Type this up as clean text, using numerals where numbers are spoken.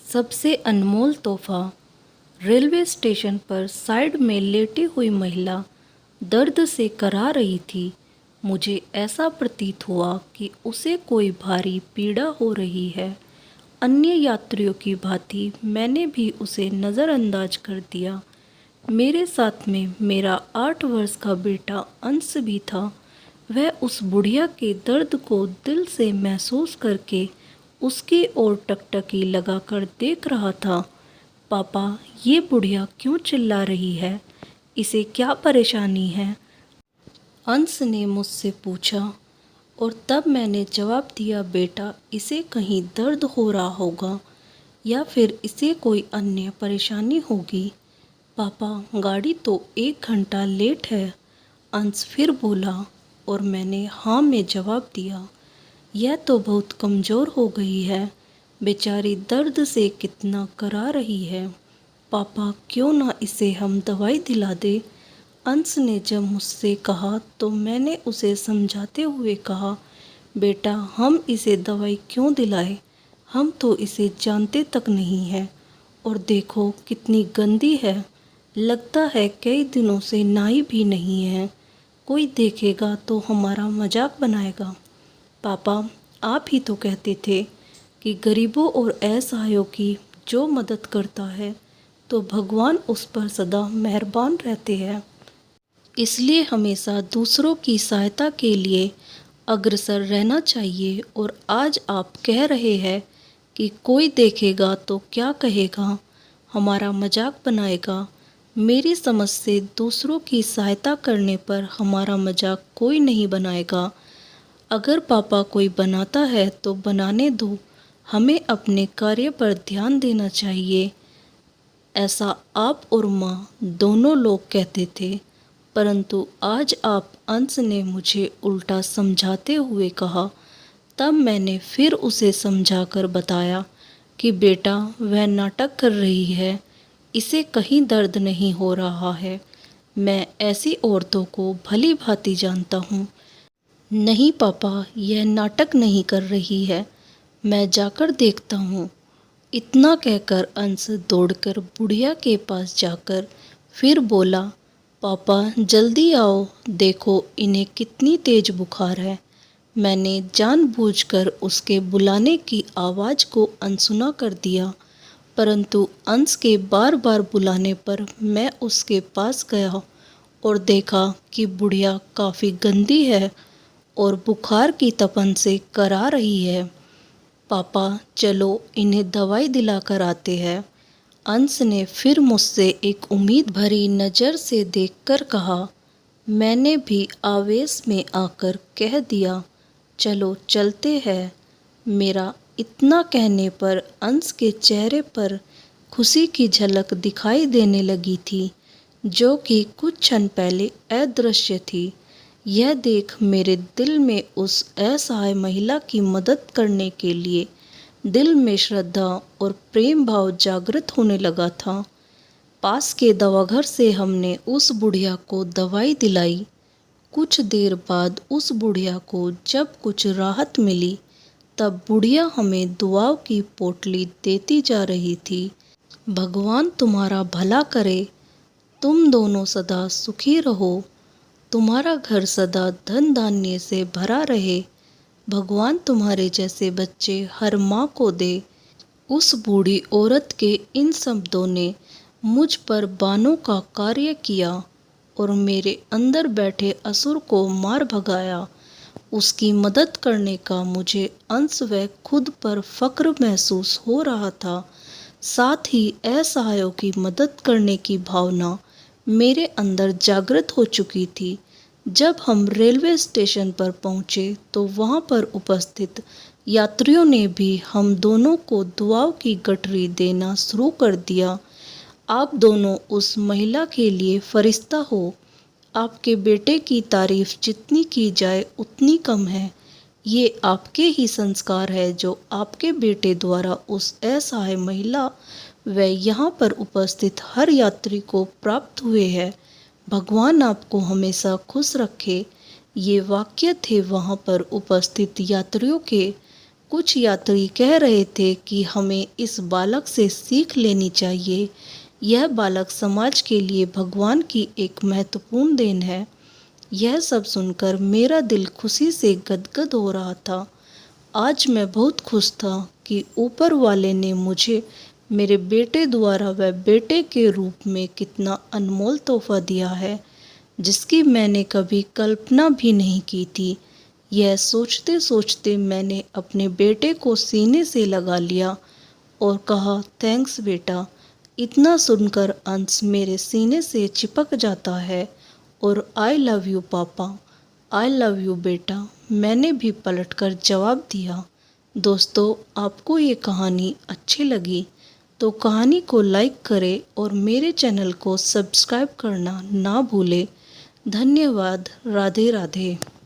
सबसे अनमोल तोहफा। Railway station पर साइड में लेटी हुई महिला दर्द से करा रही थी। मुझे ऐसा प्रतीत हुआ कि उसे कोई भारी पीड़ा हो रही है। अन्य यात्रियों की भांति मैंने भी उसे नज़रअंदाज कर दिया। मेरे साथ में मेरा 8 वर्ष का बेटा अंश भी था। वह उस बुढ़िया के दर्द को दिल से महसूस करके उसकी ओर टकटकी लगाकर देख रहा था। पापा, ये बुढ़िया क्यों चिल्ला रही है? इसे क्या परेशानी है? अंश ने मुझसे पूछा और तब मैंने जवाब दिया, बेटा, इसे कहीं दर्द हो रहा होगा या फिर इसे कोई अन्य परेशानी होगी। पापा, गाड़ी तो 1 घंटा लेट है। अंश फिर बोला और मैंने हाँ में जवाब दिया। यह तो बहुत कमज़ोर हो गई है। बेचारी दर्द से कितना करा रही है। पापा, क्यों ना इसे हम दवाई दिला दे? अंश ने जब मुझसे कहा तो मैंने उसे समझाते हुए कहा, बेटा, हम इसे दवाई क्यों दिलाए? हम तो इसे जानते तक नहीं है। और देखो कितनी गंदी है। लगता है कई दिनों से नहाई भी नहीं है। कोई देखेगा तो हमारा मजाक बनाएगा। पापा, आप ही तो कहते थे कि गरीबों और असहायों की जो मदद करता है तो भगवान उस पर सदा मेहरबान रहते हैं। इसलिए हमेशा दूसरों की सहायता के लिए अग्रसर रहना चाहिए। और आज आप कह रहे हैं कि कोई देखेगा तो क्या कहेगा, हमारा मजाक बनाएगा। मेरी समझ से दूसरों की सहायता करने पर हमारा मजाक कोई नहीं बनाएगा। अगर पापा कोई बनाता है तो बनाने दो। हमें अपने कार्य पर ध्यान देना चाहिए। ऐसा आप और माँ दोनों लोग कहते थे, परंतु आज आप अंश ने मुझे उल्टा समझाते हुए कहा। तब मैंने फिर उसे समझाकर बताया कि बेटा, वह नाटक कर रही है। इसे कहीं दर्द नहीं हो रहा है। मैं ऐसी औरतों को भली भांति जानता हूँ। नहीं पापा, यह नाटक नहीं कर रही है। मैं जाकर देखता हूँ। इतना कहकर अंश दौड़कर बुढ़िया के पास जाकर फिर बोला, पापा, जल्दी आओ, देखो इन्हें कितनी तेज बुखार है। मैंने जानबूझकर उसके बुलाने की आवाज़ को अनसुना कर दिया, परंतु अंश के बार बार बुलाने पर मैं उसके पास गया और देखा कि बुढ़िया काफ़ी गंदी है और बुखार की तपन से करा रही है। पापा, चलो इन्हें दवाई दिलाकर आते हैं। अंश ने फिर मुझसे एक उम्मीद भरी नज़र से देखकर कहा। मैंने भी आवेश में आकर कह दिया, चलो चलते हैं। मेरा इतना कहने पर अंश के चेहरे पर खुशी की झलक दिखाई देने लगी थी, जो कि कुछ क्षण पहले अदृश्य थी। यह देख मेरे दिल में उस असहाय महिला की मदद करने के लिए दिल में श्रद्धा और प्रेम भाव जागृत होने लगा था। पास के दवाघर से हमने उस बुढ़िया को दवाई दिलाई। कुछ देर बाद उस बुढ़िया को जब कुछ राहत मिली, तब बुढ़िया हमें दुआओं की पोटली देती जा रही थी। भगवान तुम्हारा भला करे। तुम दोनों सदा सुखी रहो। तुम्हारा घर सदा धन धान्य से भरा रहे। भगवान तुम्हारे जैसे बच्चे हर माँ को दे। उस बूढ़ी औरत के इन शब्दों ने मुझ पर बाणों का कार्य किया और मेरे अंदर बैठे असुर को मार भगाया। उसकी मदद करने का मुझे अंश व खुद पर फक्र महसूस हो रहा था। साथ ही असहायों की मदद करने की भावना मेरे अंदर जागृत हो चुकी थी। जब हम रेलवे स्टेशन पर पहुंचे तो वहां पर उपस्थित यात्रियों ने भी हम दोनों को दुआओं की गठरी देना शुरू कर दिया। आप दोनों उस महिला के लिए फरिश्ता हो। आपके बेटे की तारीफ जितनी की जाए उतनी कम है। ये आपके ही संस्कार है जो आपके बेटे द्वारा उस असहाय महिला व यहाँ पर उपस्थित हर यात्री को प्राप्त हुए हैं। भगवान आपको हमेशा खुश रखे। ये वाक्य थे वहाँ पर उपस्थित यात्रियों के। कुछ यात्री कह रहे थे कि हमें इस बालक से सीख लेनी चाहिए। यह बालक समाज के लिए भगवान की एक महत्वपूर्ण देन है। यह सब सुनकर मेरा दिल खुशी से गदगद हो रहा था। आज मैं बहुत खुश था कि ऊपर वाले ने मुझे मेरे बेटे द्वारा व बेटे के रूप में कितना अनमोल तोहफा दिया है, जिसकी मैंने कभी कल्पना भी नहीं की थी। यह सोचते सोचते मैंने अपने बेटे को सीने से लगा लिया और कहा, थैंक्स बेटा। इतना सुनकर अंश मेरे सीने से चिपक जाता है और आई लव यू पापा, आई लव यू बेटा, मैंने भी पलटकर जवाब दिया। दोस्तों, आपको ये कहानी अच्छी लगी तो कहानी को लाइक करें और मेरे चैनल को सब्सक्राइब करना ना भूलें। धन्यवाद। राधे राधे।